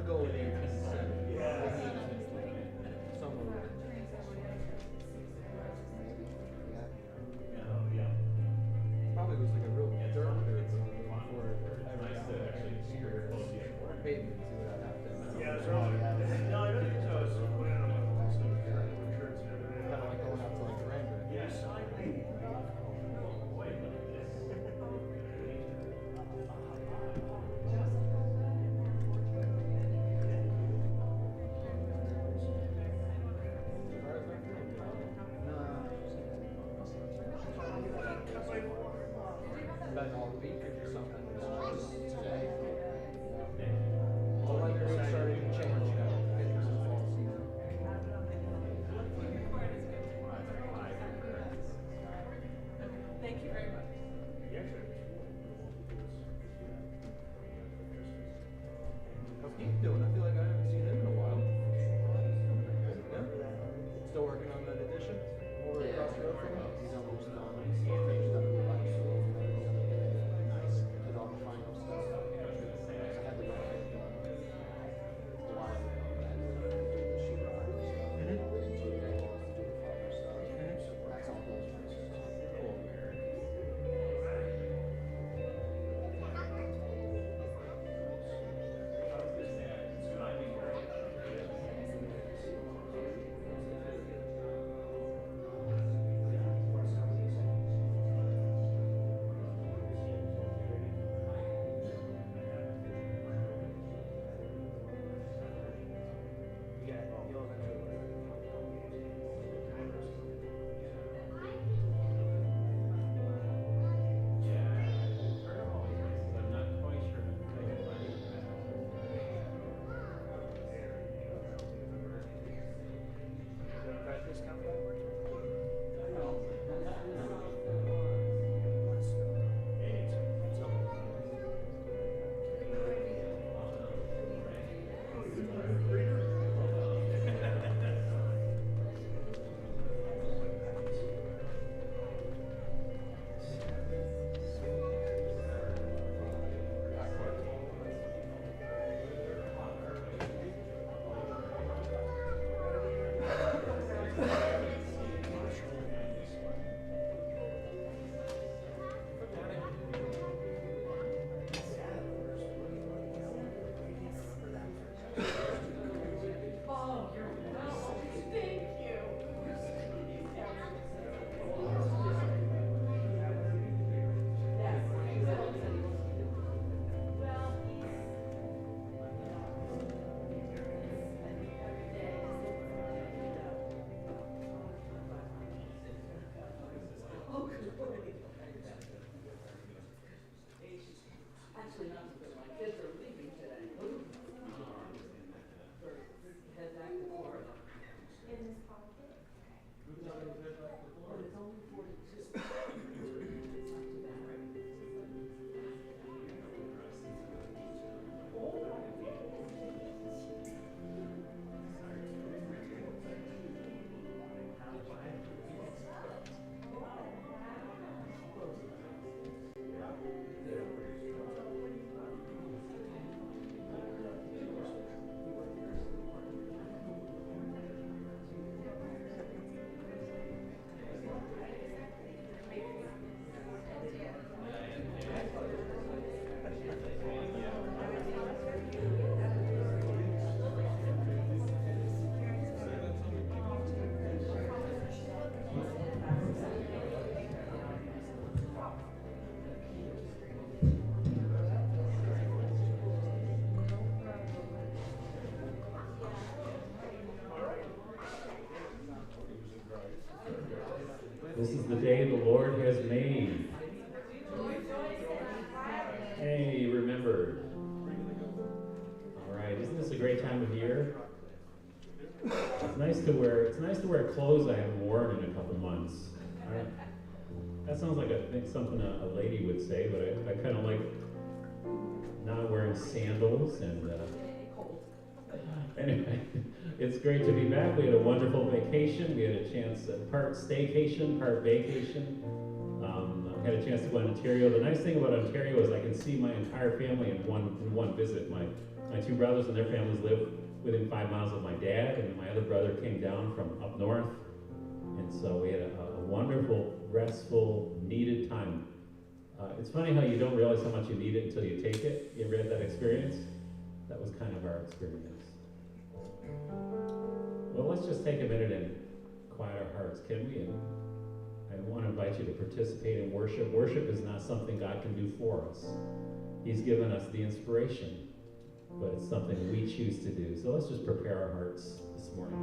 go with 1870. Somewhere. Probably was like a real dirt before it ever got pavement. See what happened. Yeah, it's wrong. No, I don't think so. It's when I'm shirts and everything. Kind of like going out to like Randburg. Yes, I agree. Been all week or something. Just today. The weather is starting to change now. Getting into the fall season. Thank you very much. How's Keith doing? I feel like I haven't seen him in a while. Yeah? Still working on that edition? Over across the road from him? He's almost done. He's finished up the life, so did all the final stuff. I had the record done a while ago. I had to do the sheetrock stuff, the interior walls, do the fiber stuff. That's all those places. Cool. Actually, not because my kids are leaving today. Head back to Florida. In this pocket? But it's only 42. It's not too bad. This is the day the Lord has made. Hey, you remembered. All right, isn't this a great time of year? It's nice to wear clothes I haven't worn in a couple months. That sounds like something a lady would say, but I kind of like not wearing sandals and anyway. It's great to be back. We had a wonderful vacation. We had a chance, part staycation, part vacation. Had a chance to go to Ontario. The nice thing about Ontario is I can see my entire family in one visit. My My two brothers and their families live within 5 miles of my dad, and my other brother came down from up north. And so we had a wonderful, restful, needed time. It's funny how you don't realize how much you need it until you take it. You ever had that experience? That was kind of our experience. Well, let's just take a minute and quiet our hearts, can we? And I want to invite you to participate in worship. Worship is not something God can do for us. He's given us the inspiration, but it's something we choose to do. So let's just prepare our hearts this morning.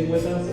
With us.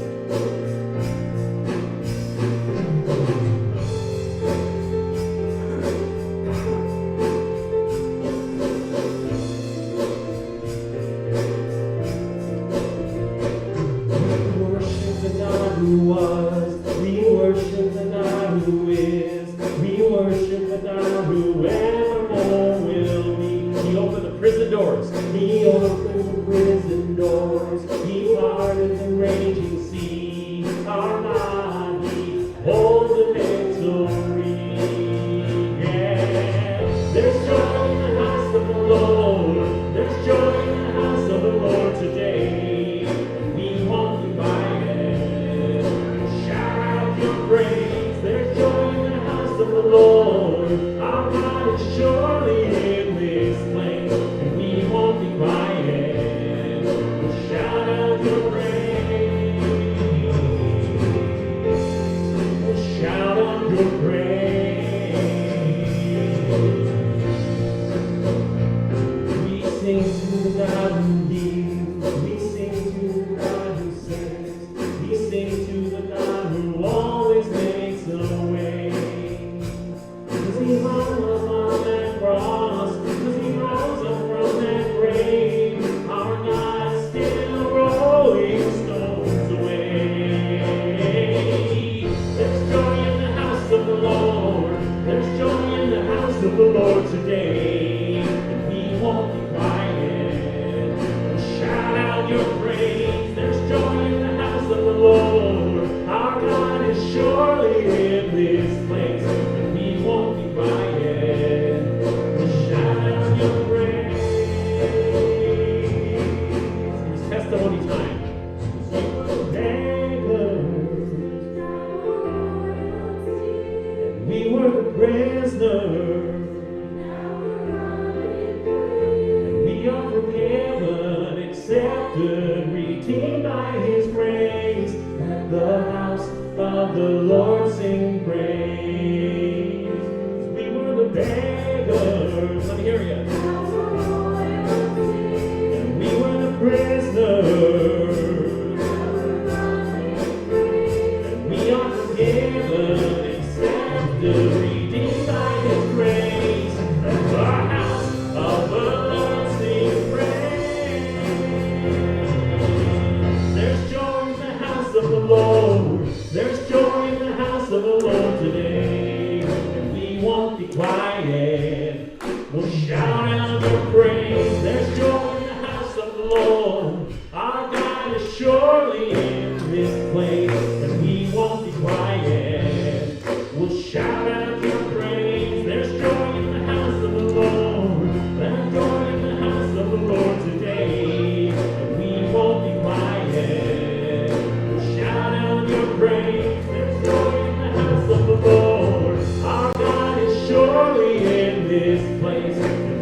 Surely in this place,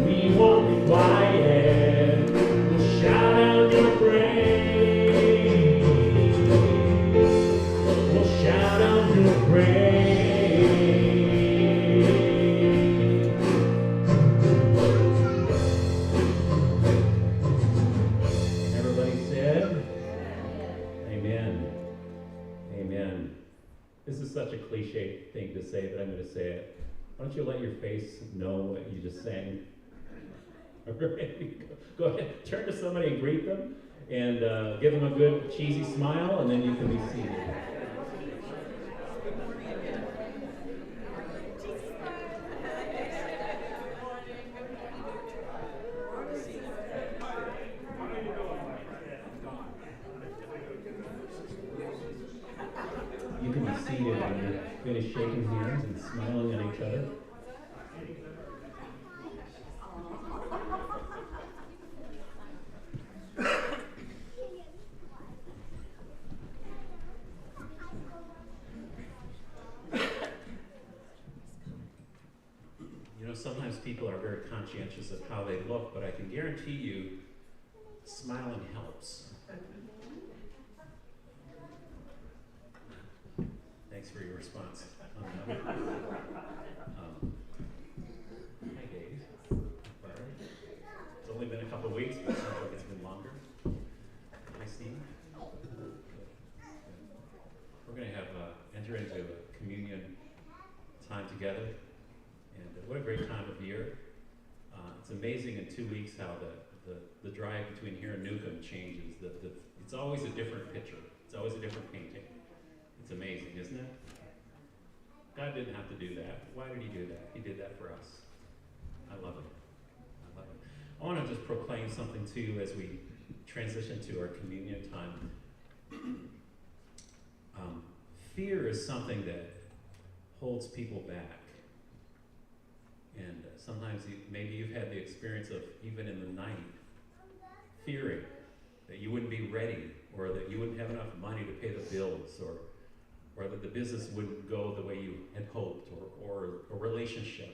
we to pray. Everybody said, Amen. Amen. This is such a cliche thing to say, but I'm going to say it. Why don't you let your face know what you just sang? All right, go ahead, turn to somebody and greet them, and give them a good cheesy smile, and then you can be seated. You can be seated when you're finished shaking hands and smiling at each other. You know, sometimes people are very conscientious of how they look, but I can guarantee you, smiling helps. Thanks for your response. Hi, Dave. It's only been a couple of weeks, but it sounds like it's been longer. Hi, Steve. We're going to have enter into a communion time together, and what a great time of year. It's amazing in 2 weeks how the drive between here and Newcomb changes. It's always a different picture. It's always a different painting. It's amazing, isn't it? God didn't have to do that. Why did he do that? He did that for us. I love it. I love it. I want to just proclaim something to you as we transition to our communion time. Fear is something that holds people back. And sometimes maybe you've had the experience of, even in the night, fearing that you wouldn't be ready, or that you wouldn't have enough money to pay the bills, or that the business wouldn't go the way you had hoped, or a relationship